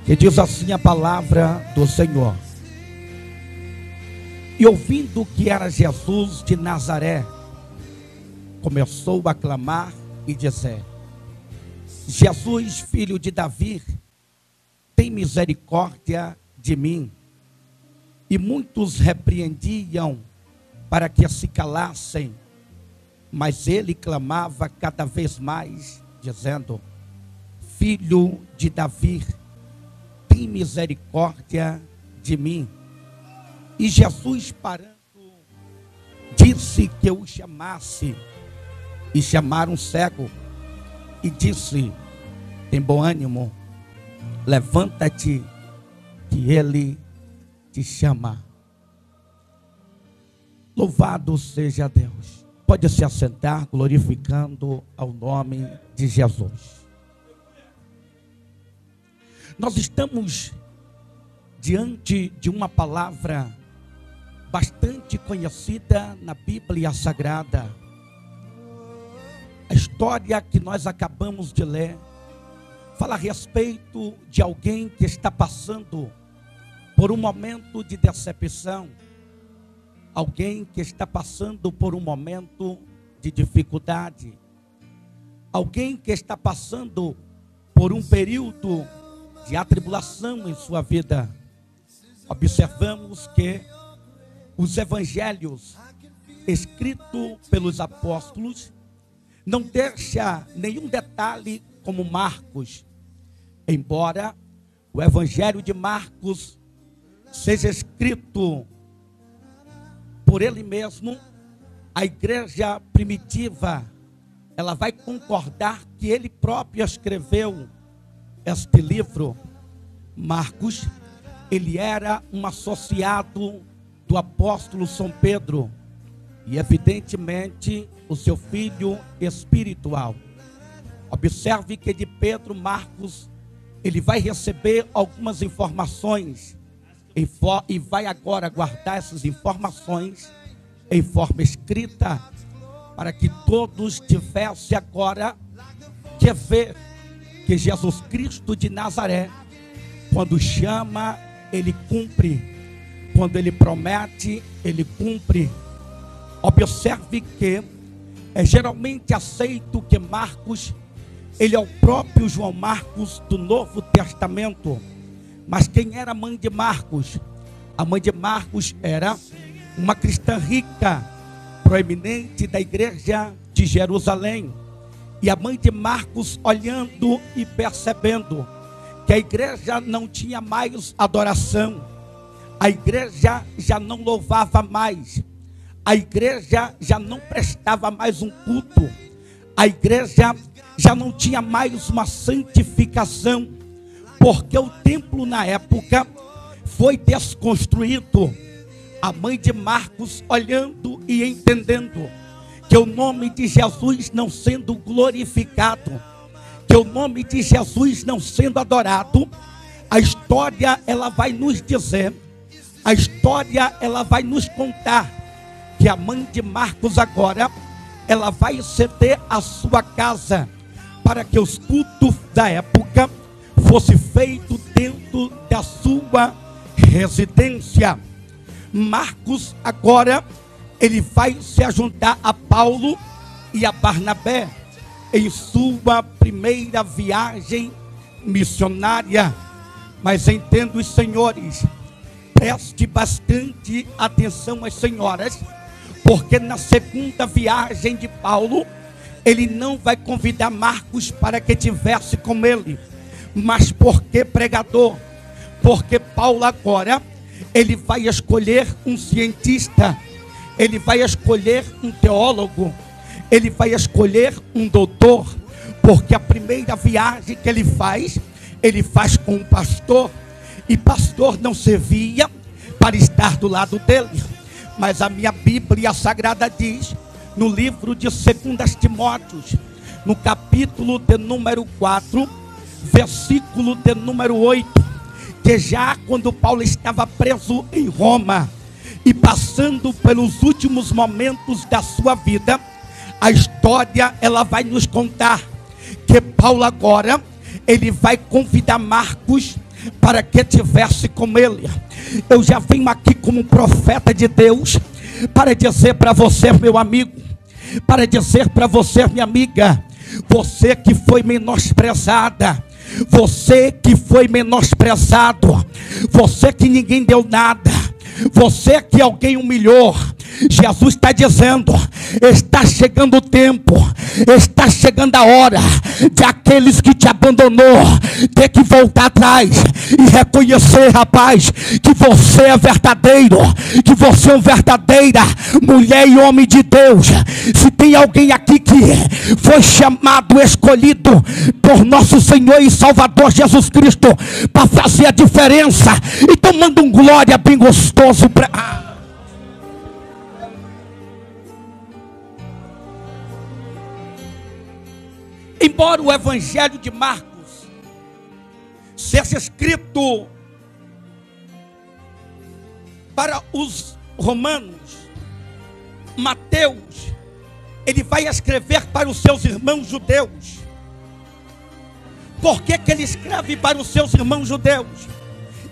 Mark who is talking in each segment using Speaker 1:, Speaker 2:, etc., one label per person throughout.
Speaker 1: Que diz assim a palavra do Senhor: e ouvindo que era Jesus de Nazaré, começou a clamar e dizer: Jesus, filho de Davi, tem misericórdia de mim. E muitos repreendiam para que se calassem, mas ele clamava cada vez mais, dizendo: Filho de Davi, tem misericórdia de mim. E Jesus, parando, disse que eu o chamasse. E chamaram um cego e disse: tem bom ânimo, levanta-te, que ele te chama. Louvado seja Deus. Pode se assentar, glorificando ao nome de Jesus. Nós estamos diante de uma palavra bastante conhecida na Bíblia Sagrada. A história que nós acabamos de ler fala a respeito de alguém que está passando por um momento de decepção, alguém que está passando por um momento de dificuldade, alguém que está passando por um período de atribulação em sua vida. Observamos que os evangelhos escritos pelos apóstolos não deixa nenhum detalhe como Marcos, embora o evangelho de Marcos seja escrito por ele mesmo. A igreja primitiva, ela vai concordar que ele próprio escreveu este livro. Marcos, ele era um associado do apóstolo São Pedro e evidentemente o seu filho espiritual. Observe que de Pedro, Marcos, ele vai receber algumas informações e vai agora guardar essas informações em forma escrita, para que todos tivessem agora que ver que Jesus Cristo de Nazaré, quando chama, ele cumpre, quando ele promete, ele cumpre. Observe que é geralmente aceito que Marcos, ele é o próprio João Marcos do Novo Testamento. Mas quem era a mãe de Marcos? A mãe de Marcos era uma cristã rica, proeminente da igreja de Jerusalém. E a mãe de Marcos, olhando e percebendo que a igreja não tinha mais adoração, a igreja já não louvava mais, a igreja já não prestava mais um culto, a igreja já não tinha mais uma santificação, porque o templo na época foi desconstruído. A mãe de Marcos, olhando e entendendo que o nome de Jesus não sendo glorificado, que o nome de Jesus não sendo adorado, a história ela vai nos dizer, a história ela vai nos contar que a mãe de Marcos agora, ela vai ceder a sua casa para que os cultos da época fosse feito dentro da sua residência. Marcos agora, ele vai se juntar a Paulo e a Barnabé em sua primeira viagem missionária. Mas entendo, os senhores, preste bastante atenção às senhoras, porque na segunda viagem de Paulo, ele não vai convidar Marcos para que tivesse com ele. Mas porque pregador? Porque Paulo agora, ele vai escolher um cientista, ele vai escolher um teólogo, ele vai escolher um doutor, porque a primeira viagem que ele faz com um pastor, e pastor não servia para estar do lado dele. Mas a minha Bíblia Sagrada diz, no livro de 2 Timóteo, no capítulo de número 4, versículo de número 8, que já quando Paulo estava preso em Roma e passando pelos últimos momentos da sua vida, a história ela vai nos contar que Paulo agora, ele vai convidar Marcos para que tivesse com ele. Eu já venho aqui como profeta de Deus para dizer para você, meu amigo, para dizer para você, minha amiga, você que foi menosprezada, você que foi menosprezado, você que ninguém deu nada, você que alguém humilhou, Jesus está dizendo: está chegando o tempo, está chegando a hora de aqueles que te abandonou ter que voltar atrás e reconhecer, rapaz, que você é verdadeiro, que você é uma verdadeira mulher e homem de Deus. Se tem alguém aqui que foi chamado, escolhido por nosso Senhor e Salvador Jesus Cristo para fazer a diferença, então manda um glória bem gostoso para... Embora o Evangelho de Marcos seja escrito para os romanos, Mateus, ele vai escrever para os seus irmãos judeus. Por que ele escreve para os seus irmãos judeus?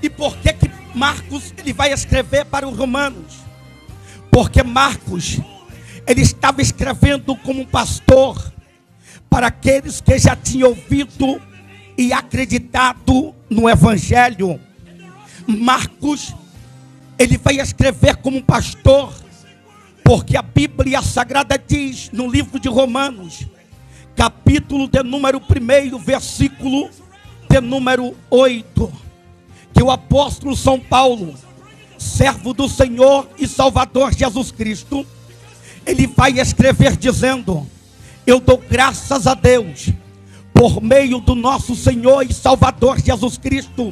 Speaker 1: E por que Marcos ele vai escrever para os romanos? Porque Marcos, ele estava escrevendo como um pastor para aqueles que já tinham ouvido e acreditado no Evangelho. Marcos, ele vai escrever como um pastor, porque a Bíblia Sagrada diz no livro de Romanos, capítulo de número 1, versículo de número 8, que o apóstolo São Paulo, servo do Senhor e Salvador Jesus Cristo, ele vai escrever dizendo: eu dou graças a Deus, por meio do nosso Senhor e Salvador Jesus Cristo,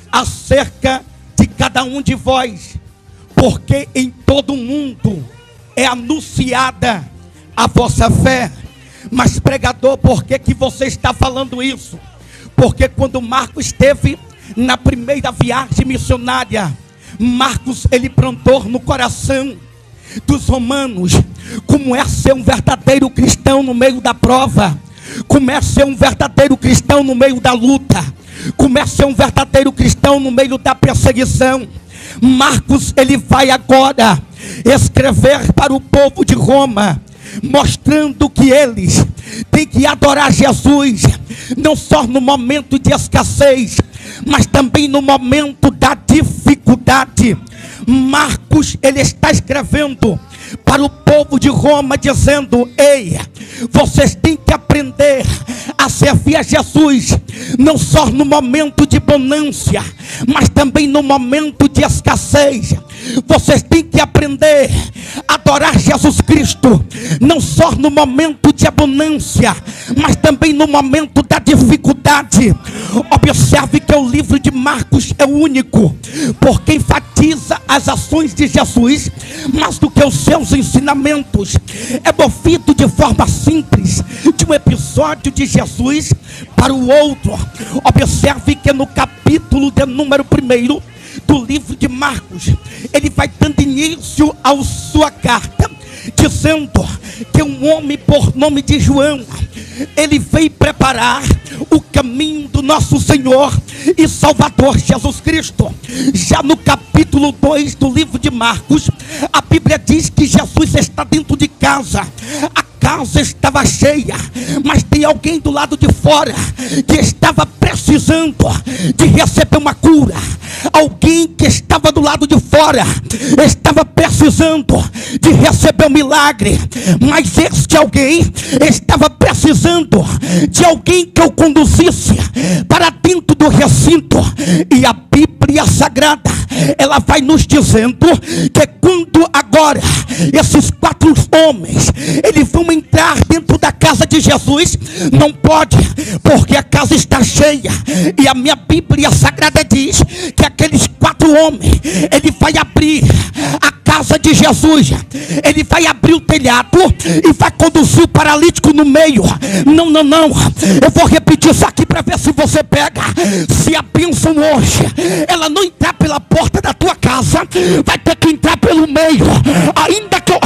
Speaker 1: acerca de cada um de vós, porque em todo o mundo é anunciada a vossa fé. Mas pregador, por que você está falando isso? Porque quando Marcos esteve na primeira viagem missionária, Marcos ele plantou no coração dos romanos como é ser um verdadeiro cristão no meio da prova, como é ser um verdadeiro cristão no meio da luta, como é ser um verdadeiro cristão no meio da perseguição. Marcos ele vai agora escrever para o povo de Roma, mostrando que eles têm que adorar Jesus, não só no momento de escassez, mas também no momento da dificuldade. Marcos ele está escrevendo para o povo de Roma dizendo: ei, vocês têm que aprender a servir a Jesus, não só no momento de bonança, mas também no momento de escassez. Vocês têm que aprender a adorar Jesus Cristo, não só no momento de abundância, mas também no momento da dificuldade. Observe que o livro de Marcos é o único, porque enfatiza as ações de Jesus mais do que os seus ensinamentos. É movido de forma simples de um episódio de Jesus para o outro. Observe que no capítulo de número 1 do livro de Marcos, ele vai dando início à sua carta, dizendo que um homem por nome de João, ele veio preparar o caminho do nosso Senhor e Salvador Jesus Cristo. Já no capítulo 2 do livro de Marcos, a Bíblia diz que Jesus está dentro de casa. A casa estava cheia, mas tem alguém do lado de fora que estava precisando de receber uma cura. Alguém que estava do lado de fora estava precisando de receber um milagre, mas este alguém estava precisando de alguém que o conduzisse para dentro do recinto. E a Bíblia Sagrada, ela vai nos dizendo que quando agora esses 4 homens eles vão entrar dentro da casa de Jesus, não pode, porque a casa está cheia. E a minha Bíblia Sagrada diz que aqueles 4 homens, ele vai abrir a casa de Jesus, ele vai abrir o telhado e vai conduzir o paralítico no meio. Não, eu vou repetir isso aqui para ver se você pega. Se a bênção hoje ela não entrar pela porta da tua casa, vai ter que entrar pelo meio. Ainda que eu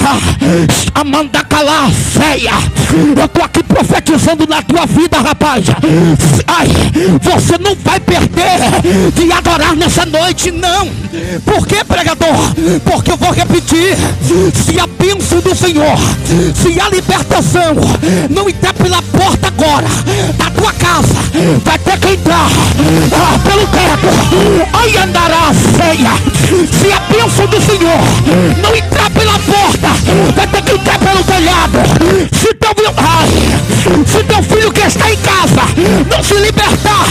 Speaker 1: Amanda Calá feia, eu tô aqui profetizando na tua vida, rapaz. Ai, você não vai perder adorar nessa noite, não. Por que, pregador? Porque eu vou repetir: se a bênção do Senhor, se a libertação não entrar pela porta agora da tua casa, vai ter que entrar pelo teto. Aí andará a ceia. Se a bênção do Senhor não entrar pela porta, vai ter que entrar pelo telhado. Se teu filho que está em casa não se libertar,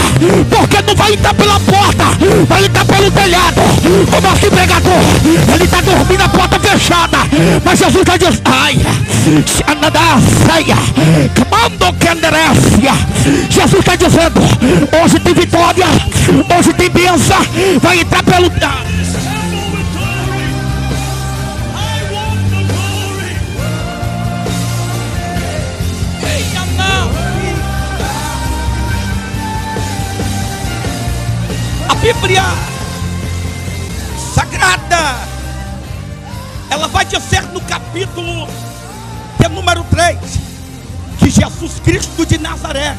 Speaker 1: porque não vai entrar pela porta, vai entrar pelo telhado. Como assim, pregador? Ele está dormindo a porta fechada, mas Jesus está dizendo: ai, Jesus está dizendo: hoje tem vitória, hoje tem bênção, vai entrar pelo telhado. A Bíblia Sagrada, ela vai dizer no capítulo de número 3, que Jesus Cristo de Nazaré,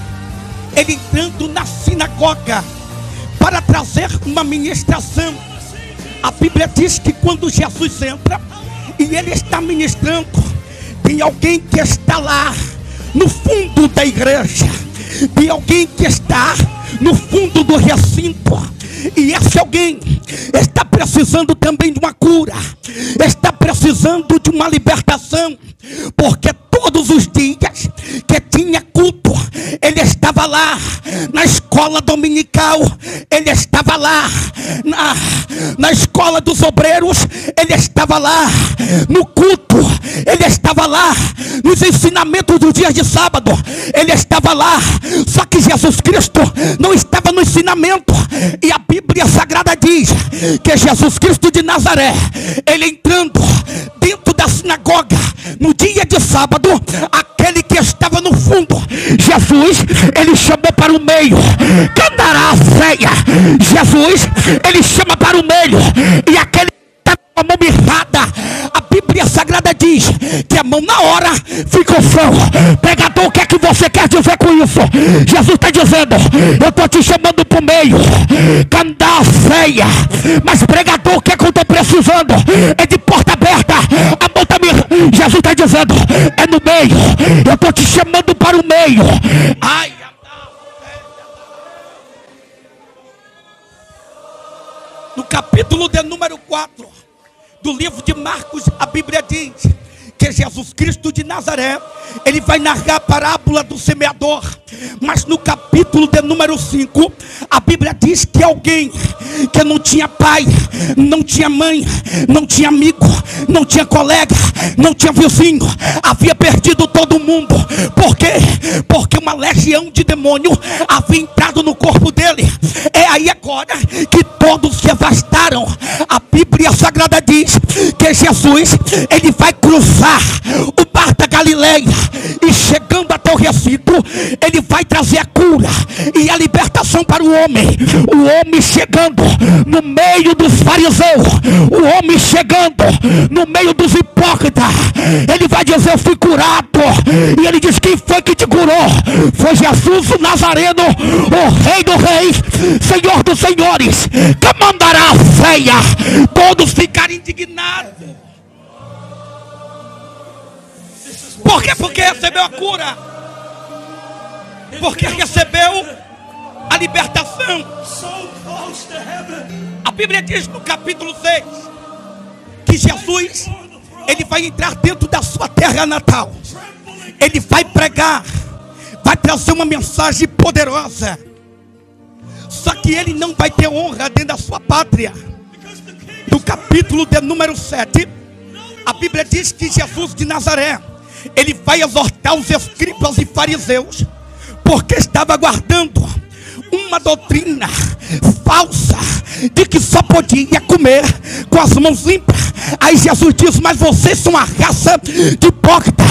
Speaker 1: ele entrando na sinagoga para trazer uma ministração. A Bíblia diz que quando Jesus entra e ele está ministrando, tem alguém que está lá no fundo da igreja, tem alguém que está no fundo do recinto. E esse alguém está precisando também de uma cura, está precisando de uma libertação, porque todos os dias que tinha culto, ele estava lá na escola dominical, ele estava lá na escola dos obreiros, ele estava lá no culto, ele estava lá nos ensinamentos dos dias de sábado, ele estava lá. Só que Jesus Cristo não estava no ensinamento. E a Bíblia Sagrada diz que Jesus Cristo de Nazaré, ele entrando dentro da sinagoga no dia de sábado, aquele que estava no fundo, Jesus, ele chamou para o meio. Cantará a ceia. Jesus, ele chama para o meio, e aquele que está com a mão mirrada, a Bíblia Sagrada diz que a mão na hora ficou sã. Pregador, o que é que você quer dizer com isso? Jesus está dizendo: eu estou te chamando para o meio, cantar a ceia. Mas pregador, o que é que eu estou precisando? É de porta aberta. A mão está me... Jesus está dizendo: é no meio, eu estou te chamando para o meio. Ai, no capítulo de número 4 do livro de Marcos, a Bíblia diz que Jesus Cristo de Nazaré, ele vai narrar a parábola do semeador. Mas no capítulo de número 5, a Bíblia diz que alguém que não tinha pai, não tinha mãe, não tinha amigo, não tinha colega, não tinha vizinho, havia perdido todo mundo. Por quê? Porque uma legião de demônio havia entrado no corpo dele. É aí agora que todos se afastaram. A Bíblia Sagrada diz que Jesus, ele vai cruzar o mar da Galileia, e chegando até o recinto, ele vai trazer a cura e a libertação para o homem. O homem chegando no meio dos fariseus, o homem chegando no meio dos hipócritas, ele vai dizer: eu fui curado. E ele diz: quem foi que te curou? Foi Jesus o Nazareno, o Rei dos Reis, Senhor dos Senhores, que mandará a ceia. Todos ficaram indignados. Por quê? Porque recebeu a cura, porque recebeu a libertação. A Bíblia diz no capítulo 6 que Jesus, ele vai entrar dentro da sua terra natal, ele vai pregar, vai trazer uma mensagem poderosa. Só que ele não vai ter honra dentro da sua pátria. No capítulo de número 7, a Bíblia diz que Jesus de Nazaré, ele vai exortar os escribas e fariseus, porque estava aguardando uma doutrina falsa de que só podia comer com as mãos limpas. Aí Jesus diz: mas vocês são uma raça de hipócritas,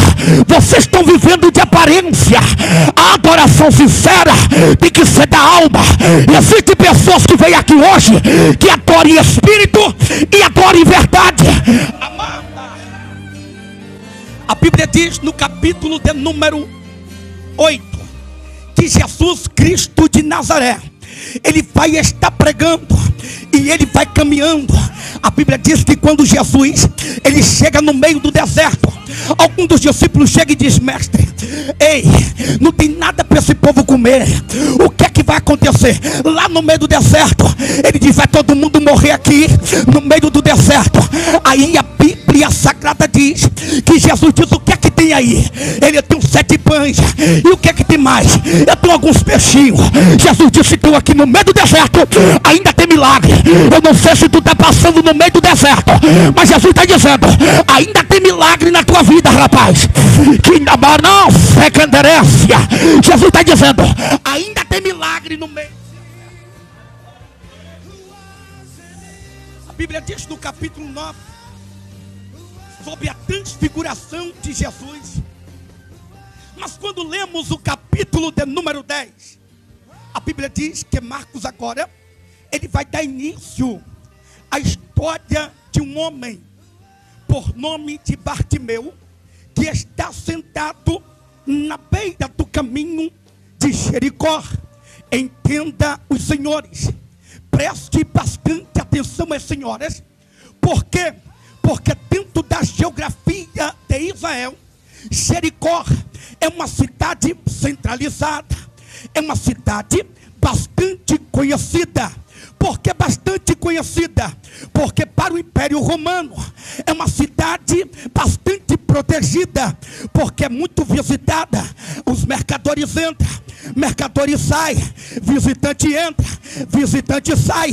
Speaker 1: vocês estão vivendo de aparência. A adoração sincera tem que ser da alma. Existem pessoas que vêm aqui hoje que adoram em espírito e adoram em verdade. Amada, a Bíblia diz no capítulo de número 8 que Jesus Cristo de Nazaré, ele vai estar pregando e ele vai caminhando. A Bíblia diz que quando Jesus ele chega no meio do deserto, algum dos discípulos chega e diz: mestre, ei, não tem nada para esse povo comer, o que é que vai acontecer lá no meio do deserto? Ele diz: vai todo mundo morrer aqui no meio do deserto. Aí a Bíblia Sagrada diz que Jesus diz: o que é que tem aí? Ele: eu tenho 7 pães, e o que é que tem mais? Eu tenho alguns peixinhos. Jesus disse: estou aqui no meio do deserto, ainda tem milagre. Eu não sei se tu está passando no meio do deserto, mas Jesus está dizendo: ainda tem milagre na tua vida, rapaz. Que não secanderécia. Jesus está dizendo: ainda tem milagre no meio. A Bíblia diz no capítulo 9 sobre a transfiguração de Jesus. Mas quando lemos o capítulo de número 10, a Bíblia diz que Marcos agora ele vai dar início à história de um homem por nome de Bartimeu, que está sentado na beira do caminho de Jericó. Entenda, os senhores, preste bastante atenção, as senhoras. Por quê? Porque dentro da geografia de Israel, Jericó é uma cidade centralizada, é uma cidade bastante conhecida. Por que bastante conhecida? Porque para o Império Romano é uma cidade bastante protegida, porque é muito visitada. Os mercadores entram, mercadores saem, visitante entra, visitante sai.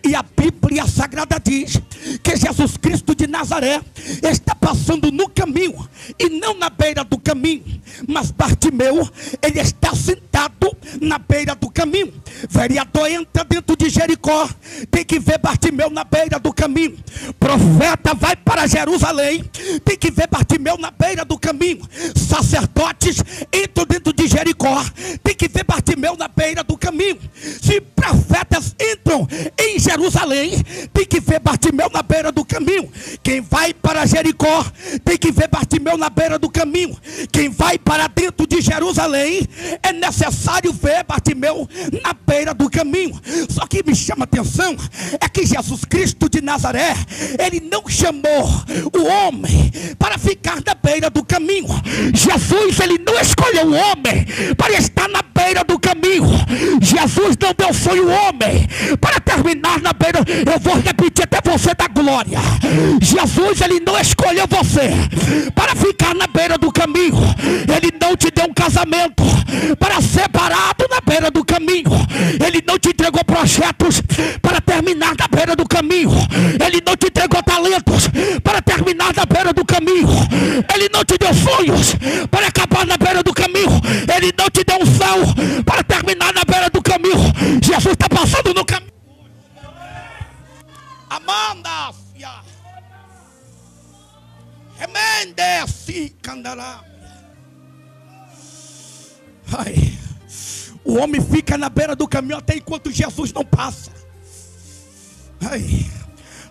Speaker 1: E a Bíblia Sagrada diz que Jesus Cristo de Nazaré está passando no caminho, e não na beira do caminho, mas Bartimeu, ele está sentado na beira do caminho. Vereador entra dentro de Jericó, tem que ver Bartimeu na beira do caminho. Profeta vai para Jerusalém, tem que ver Bartimeu na beira do caminho. Sacerdotes entram dentro de Jericó, tem que ver Bartimeu na beira do caminho. Se profetas entram em Jerusalém, tem que ver Bartimeu na beira do caminho. Quem vai para Jericó, tem que ver Bartimeu na beira do caminho. Quem vai para dentro de Jerusalém, é necessário ver Bartimeu na beira do caminho. Só que me chama a atenção é que Jesus Cristo de Nazaré, ele não chamou o homem para ficar na beira do caminho. Jesus, ele não escolheu o homem para estar na beira do caminho. Jesus não deu foi o homem para terminar na beira. Eu vou repetir até você dar glória. Jesus, ele não escolheu você para ficar na beira do caminho. Ele não te deu um casamento para ser parado na beira do caminho. Ele não te entregou projetos para terminar na beira do caminho. Ele não te entregou talentos para terminar na beira do caminho. Ele não te deu sonhos para acabar na beira do caminho. Ele não te deu unção para terminar na beira do caminho. Jesus está passando no caminho. Amanda, remende-se, candará. Ai, o homem fica na beira do caminho até enquanto Jesus não passa. Ai,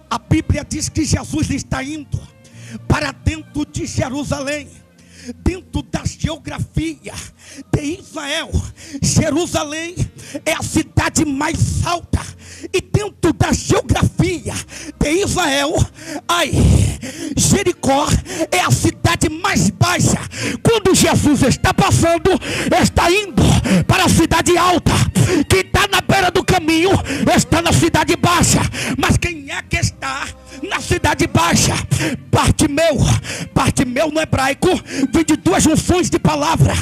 Speaker 1: a Bíblia diz que Jesus está indo para dentro de Jerusalém. Dentro da geografia de Israel, Jerusalém é a cidade mais alta. E dentro da geografia de Israel, Jericó é a cidade mais baixa. Quando Jesus está passando, está indo para a cidade alta. Quem está na beira do caminho está na cidade baixa. Mas quem é que está na cidade baixa? Bartimeu. Bartimeu no hebraico vem de duas junções de palavra.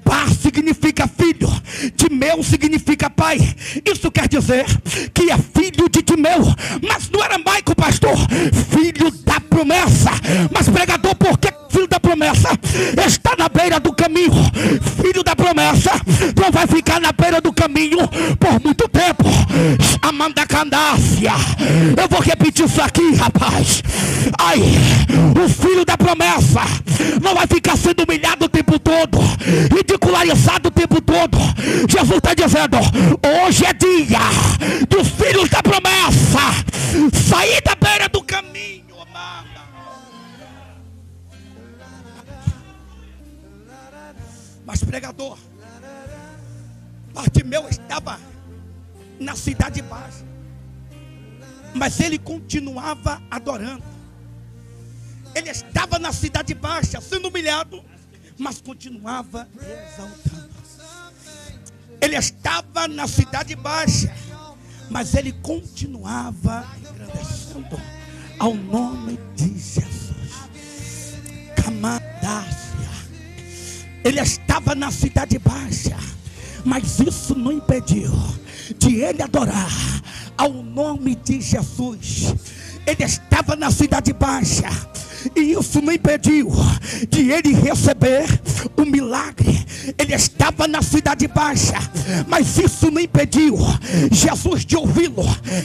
Speaker 1: Bar significa filho, Timeu significa pai. Isso quer dizer que é filho de Timeu, mas no aramaico, pastor, filho da promessa. Mas pregador, por que filho da promessa está na beira do caminho? Filho da promessa não vai ficar na beira do caminho por muito tempo. Amanda Candácia, eu vou repetir isso aqui, rapaz. O filho da promessa não vai ficar sendo humilhado o tempo todo, ridicularizado o tempo todo. Jesus está dizendo: hoje é dia dos filhos da promessa sair da beira do caminho. Amanda. Mas pregador, Bartimeu estava na cidade baixa, mas ele continuava adorando. Ele estava na cidade baixa, sendo humilhado, mas continuava exaltando. Ele estava na cidade baixa, mas ele continuava engrandecendo ao nome de Jesus. Camadácia. Ele estava na cidade baixa, mas isso não impediu de ele adorar ao nome de Jesus. Ele estava na cidade baixa, e isso não impediu de ele receber o milagre. Ele estava na cidade baixa, mas isso não impediu Jesus de ouvi-lo.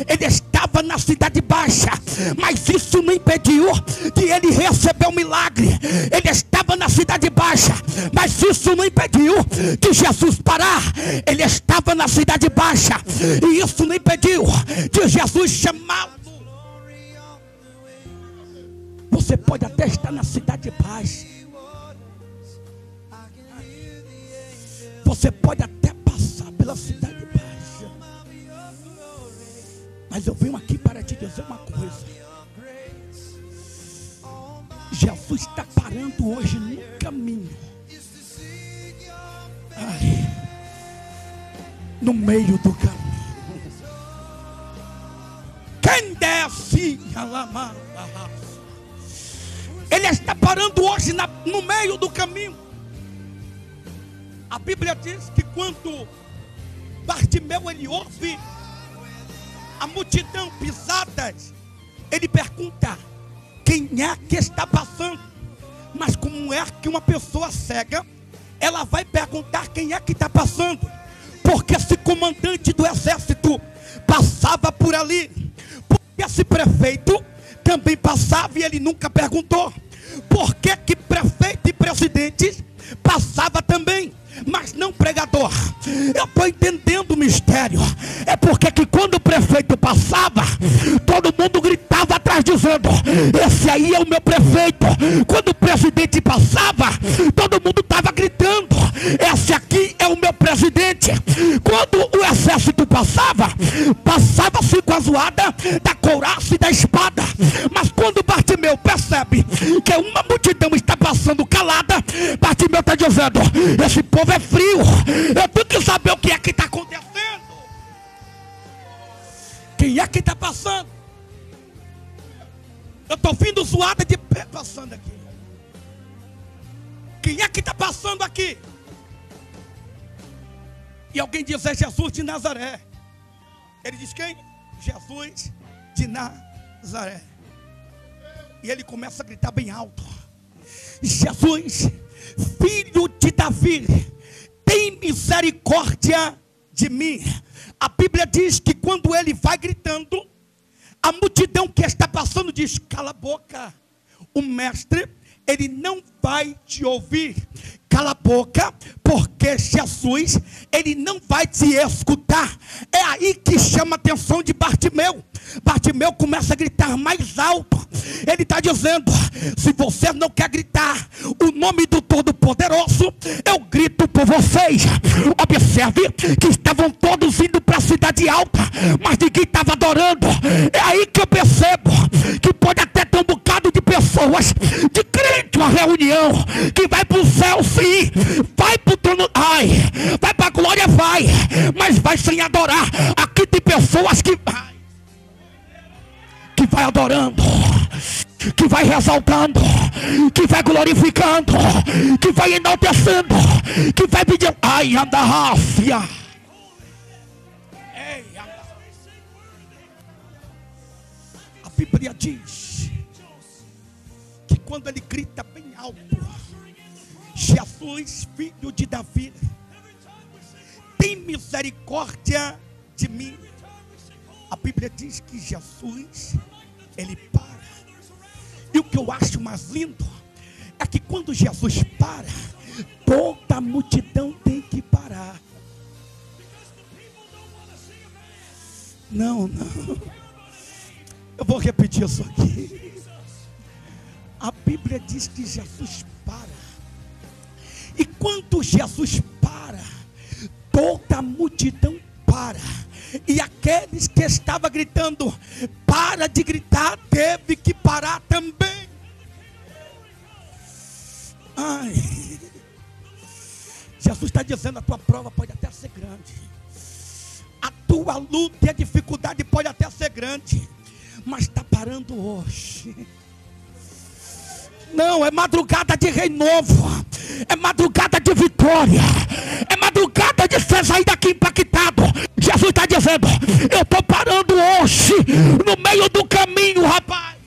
Speaker 1: Ele estava na cidade baixa, mas isso não impediu de ele receber o milagre. Ele estava na cidade baixa, mas isso não impediu de Jesus parar. Ele estava na cidade baixa, e isso não impediu de Jesus chamá-lo. Você pode até estar na cidade baixa, você pode até passar pela cidade baixa, mas eu venho aqui para te dizer uma coisa: Jesus está parando hoje no caminho, no meio do caminho. Quem desce a lama, ele está parando hoje no meio do caminho. A Bíblia diz que quando Bartimeu ele ouve a multidão pisadas, ele pergunta: quem é que está passando? Mas como é que uma pessoa cega, ela vai perguntar quem é que está passando? Porque esse comandante do exército passava por ali, porque esse prefeito também passava e ele nunca perguntou. Por que que prefeito e presidente passava também, mas não pregador? Eu estou entendendo o mistério. É porque que quando o prefeito passava, todo mundo gritava atrás dizendo: esse aí é o meu prefeito. Quando o presidente passava, todo mundo estava gritando: esse aqui é o meu presidente. Quando o exército passava-se com a zoada da couraça e da espada. Mas quando Bartimeu percebe que uma multidão está passando calada, Bartimeu está dizendo: esse povo é frio, eu tenho que saber o que é que está acontecendo. Quem é que está passando? Eu estou vindo zoada de pé passando aqui. Quem é que está passando aqui? E alguém diz: é Jesus de Nazaré. Ele diz: quem? Jesus de Nazaré. E ele começa a gritar bem alto: Jesus, filho de Davi, tem misericórdia de mim. A Bíblia diz que quando ele vai gritando, a multidão que está passando diz: cala a boca, o mestre, ele não vai te ouvir. Cala a boca, porque Jesus, ele não vai te escutar. É aí que chama a atenção de Bartimeu. Bartimeu começa a gritar mais alto. Ele está dizendo: se você não quer gritar o nome do Todo-Poderoso, eu grito por vocês. Observe que estavam todos indo para a cidade alta, mas ninguém estava adorando. É aí que eu percebo que pode até ter um bocado de pessoas, de crente, uma reunião, que vai para o céu sim, vai para o trono, vai para a glória, mas vai sem adorar. Aqui tem pessoas que vai adorando, que vai ressaltando, que vai glorificando, que vai enaltecendo, que vai pedindo. Andarrácia. A Bíblia diz que quando ele grita bem alto: Jesus, filho de Davi, tem misericórdia de mim. A Bíblia diz que Jesus, ele para. E o que eu acho mais lindo é que quando Jesus para, toda a multidão tem que parar. Não. Eu vou repetir isso aqui. A Bíblia diz que Jesus para. E quando Jesus para, toda a multidão para. E aqueles que estavam gritando, para de gritar, teve que parar também. Ai, Jesus está dizendo, a tua prova pode até ser grande, a tua luta e a dificuldade pode até ser grande, mas está parando hoje. Não, é madrugada de renovo, é madrugada de vitória, é madrugada de você sair daqui impactado. Jesus está dizendo, eu estou parando hoje, no meio do caminho, rapaz.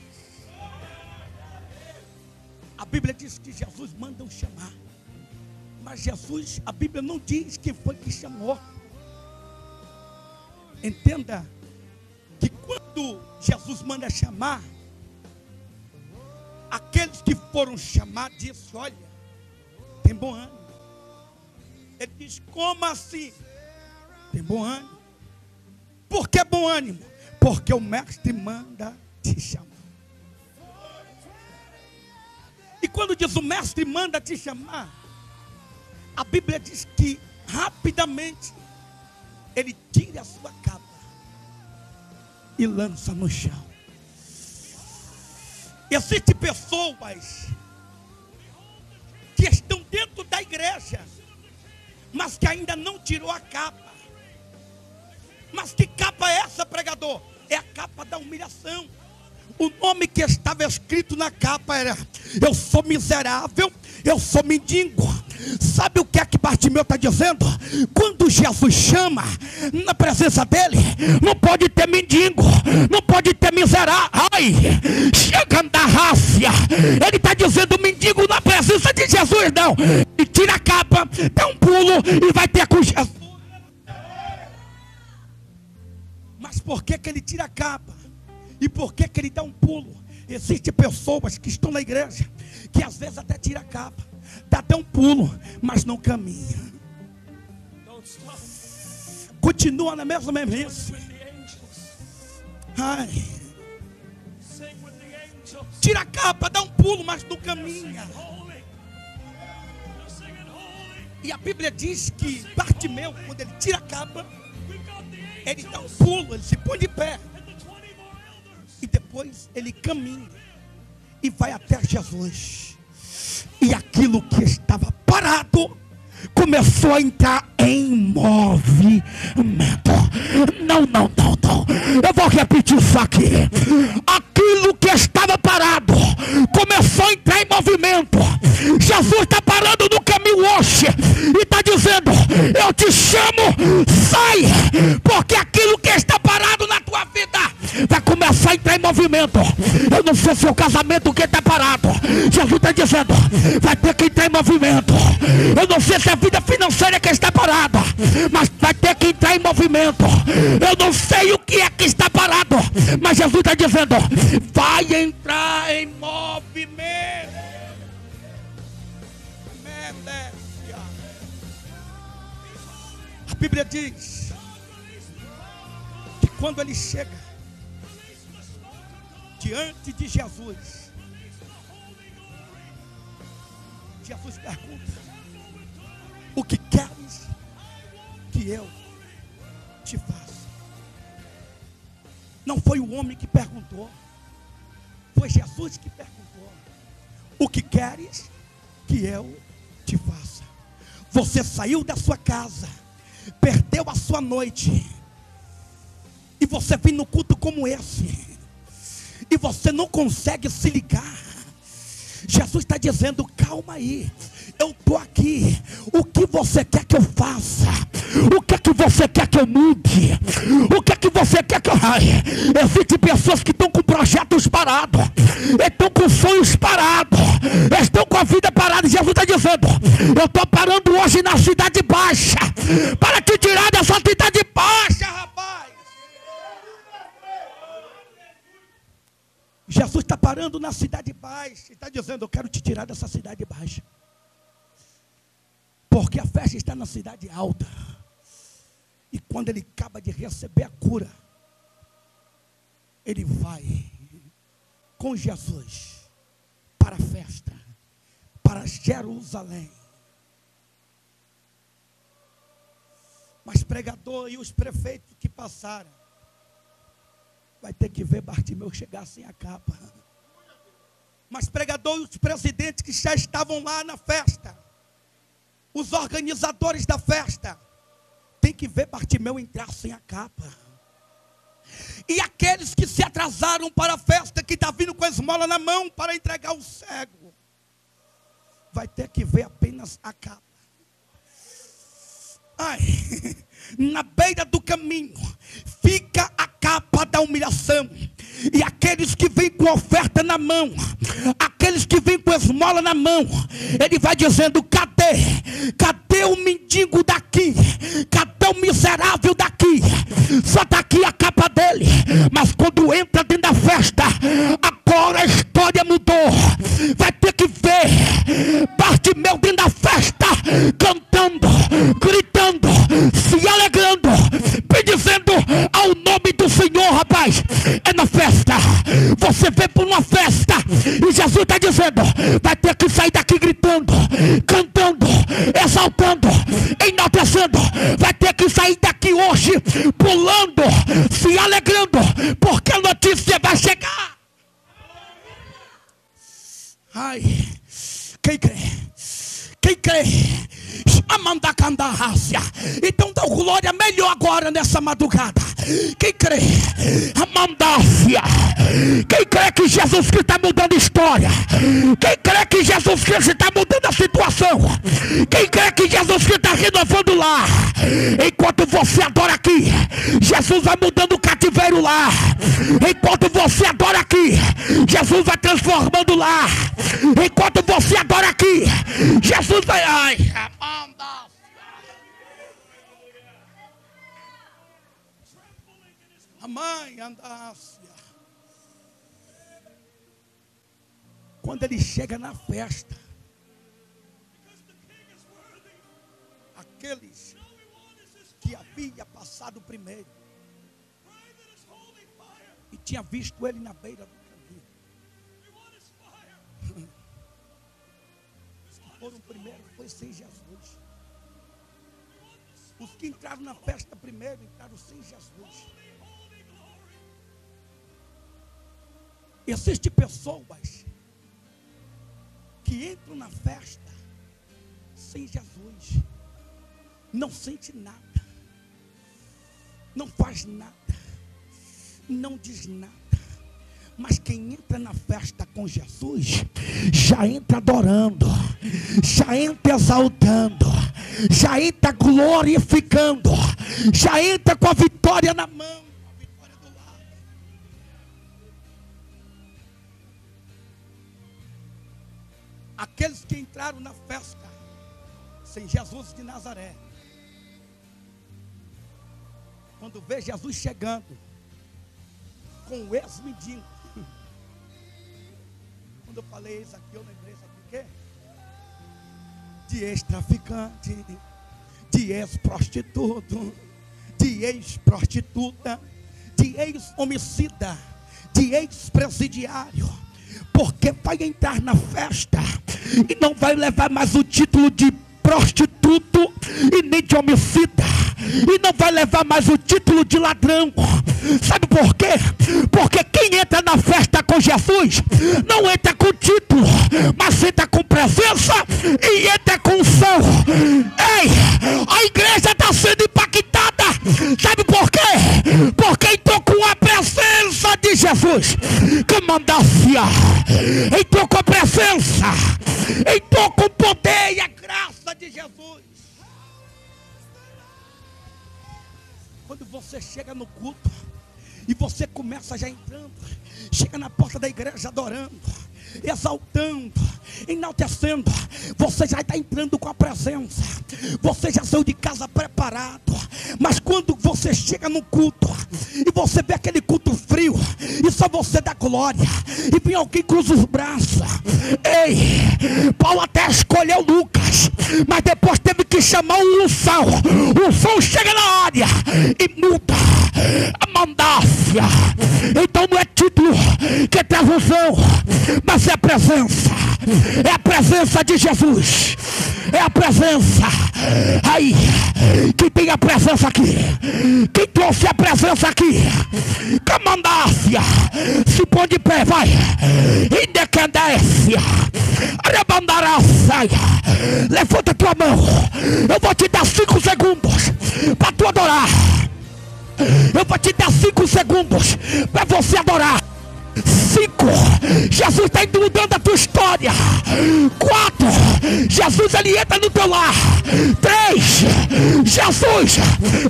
Speaker 1: A Bíblia diz que Jesus manda o chamar, mas Jesus, a Bíblia não diz quem foi que chamou. Entenda que quando Jesus manda chamar, aqueles que foram chamados dizem, olha, tem bom ânimo. Ele diz, como assim? Tem bom ânimo. Por que bom ânimo? Porque o mestre manda te chamar. E quando diz o mestre manda te chamar, a Bíblia diz que rapidamente ele tira a sua capa e lança no chão. Existem pessoas que estão dentro da igreja, mas que ainda não tirou a capa. Mas que capa é essa, pregador? É a capa da humilhação. O nome que estava escrito na capa era, eu sou miserável, eu sou mendigo. Sabe o que é que Bartimeu está dizendo? Quando Jesus chama na presença dele, não pode ter mendigo, não pode ter miserável. Ai, chega da rácia. Ele está dizendo mendigo na presença de Jesus, não. E tira a capa, dá um pulo e vai ter com Jesus. Mas por que ele tira a capa? E por que ele dá um pulo? Existem pessoas que estão na igreja, que às vezes até tira a capa, dá até um pulo, mas não caminha. Continua na mesma mesmice. Ai, tira a capa, dá um pulo, mas não caminha. E a Bíblia diz que Bartimeu, quando ele tira a capa, ele dá um pulo, ele se põe de pé. E depois ele caminha e vai até Jesus. E aquilo que estava parado começou a entrar em movimento. Não. Eu vou repetir isso aqui. Aquilo que estava parado começou a entrar em movimento. Jesus está parando no caminho hoje e está dizendo, eu te chamo, sai, porque aquilo que está parado na tua vida vai começar a entrar em movimento. Eu não sei se é o casamento que está parado. Jesus está dizendo, vai ter que entrar em movimento. Eu não sei se é a vida financeira que está parada, mas vai ter que entrar em movimento. Eu não sei o que é que está parado, mas Jesus está dizendo, vai entrar em movimento. A Bíblia diz que quando ele chega diante de Jesus, Jesus pergunta, o que queres que eu te faça? Não foi o homem que perguntou, foi Jesus que perguntou, o que queres que eu te faça? Você saiu da sua casa, perdeu a sua noite, e você vem no culto como esse, e você não consegue se ligar. Jesus está dizendo, calma aí, eu estou aqui. O que você quer que eu faça? O que é que você quer que eu mude? O que é que você quer que eu... Existem pessoas que estão com projetos parados, estão com sonhos parados, estão com a vida parada. Jesus está dizendo, eu estou parando hoje na cidade baixa, para te tirar dessa cidade baixa, rapaz. Jesus está parando na cidade baixa, está dizendo, eu quero te tirar dessa cidade baixa, porque a festa está na cidade alta. E quando ele acaba de receber a cura, ele vai com Jesus para a festa, para Jerusalém. Mas pregador e os prefeitos que passaram, vai ter que ver Bartimeu chegar sem a capa. Mas pregador e os presidentes que já estavam lá na festa, os organizadores da festa, tem que ver Bartimeu entrar sem a capa. E aqueles que se atrasaram para a festa, que está vindo com a esmola na mão para entregar o cego, vai ter que ver apenas a capa. Ai, na beira do caminho fica a capa da humilhação. E aqueles que vêm com oferta na mão, aqueles que vêm com esmola na mão, ele vai dizendo: cadê o mendigo daqui? Cadê o miserável daqui? Só está aqui a capa dele. Mas quando entra dentro da festa, agora a história mudou. Vai ter que ver Bartimeu dentro da festa, cantando, gritando, se alegrando, dizendo ao nome do Senhor. Rapaz, é na festa. Você vem para uma festa e Jesus está dizendo: vai ter que sair daqui gritando, cantando, exaltando, enaltecendo. Vai ter que sair daqui hoje pulando, se alegrando, porque a notícia vai chegar. Ai, quem crê? Quem crê? Então dá glória melhor agora nessa madrugada. Quem crê? Amandácia. Quem crê que Jesus Cristo está mudando a história? Quem crê que Jesus Cristo está mudando a situação? Quem crê que Jesus Cristo está renovando lá? Enquanto você adora aqui, Jesus vai mudando o cativeiro lá. Enquanto você adora aqui, Jesus vai transformando lá. Enquanto você adora aqui, Jesus vai... Ai, a mãe andácia. Quando ele chega na festa, aqueles que havia passado primeiro e tinha visto ele na beira do caminho, os que foram primeiro foi sem Jesus. Os que entraram na festa primeiro entraram sem Jesus. Existem pessoas que entram na festa sem Jesus, não sente nada, não faz nada, não diz nada. Mas quem entra na festa com Jesus, já entra adorando, já entra exaltando, já entra glorificando, já entra com a vitória na mão. Aqueles que entraram na festa sem Jesus de Nazaré, quando vê Jesus chegando com o ex-mendigo, quando eu falei isso aqui, eu lembrei, sabe por quê? De ex-traficante, de ex-prostituto, de ex-prostituta, de ex-homicida, de ex-presidiário. Porque vai entrar na festa e não vai levar mais o título de prostituto e nem de homicida, e não vai levar mais o título de ladrão. Sabe por quê? Porque quem entra na festa com Jesus não entra com título, mas entra com presença e entra com unção. Ei, a igreja está sendo impactada. Sabe por quê? Porque entrou com a presença de Jesus. Que mandácia! Entrou com a presença, entrou com o poder e a graça de Jesus. Quando você chega no culto e você começa já entrando, chega na porta da igreja adorando, exaltando, enaltecendo, você já está entrando com a presença, você já saiu de casa preparado. Mas quando você chega no culto e você vê aquele culto frio e só você dá glória, e vem alguém cruza os braços, ei, Paulo até escolheu Lucas, mas depois teve que chamar o unção. O unção chega na área e muda a mandácia. Então não é título que traz unção, mas é a presença. É a presença de Jesus. É a presença. Aí, quem tem a presença aqui? Quem trouxe a presença aqui? Camandácia. Se põe de pé, vai. Indecandência. Arrebandaraça. Levanta tua mão. Eu vou te dar 5 segundos para tu adorar. Eu vou te dar 5 segundos para você adorar. 5, Jesus está mudando a tua história. 4, Jesus ele entra no teu lar. 3, Jesus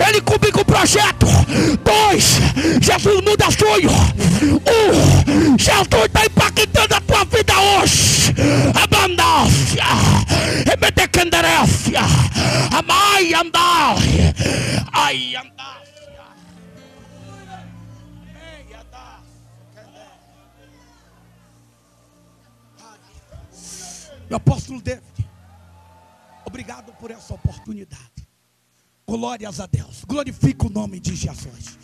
Speaker 1: ele cumpre com o projeto. 2, Jesus muda sonho. 1, Jesus está impactando a tua vida hoje. Abandância, remedecandarécia, amai andar, ai andar. Meu apóstolo David, obrigado por essa oportunidade. Glórias a Deus. Glorifica o nome de Jesus.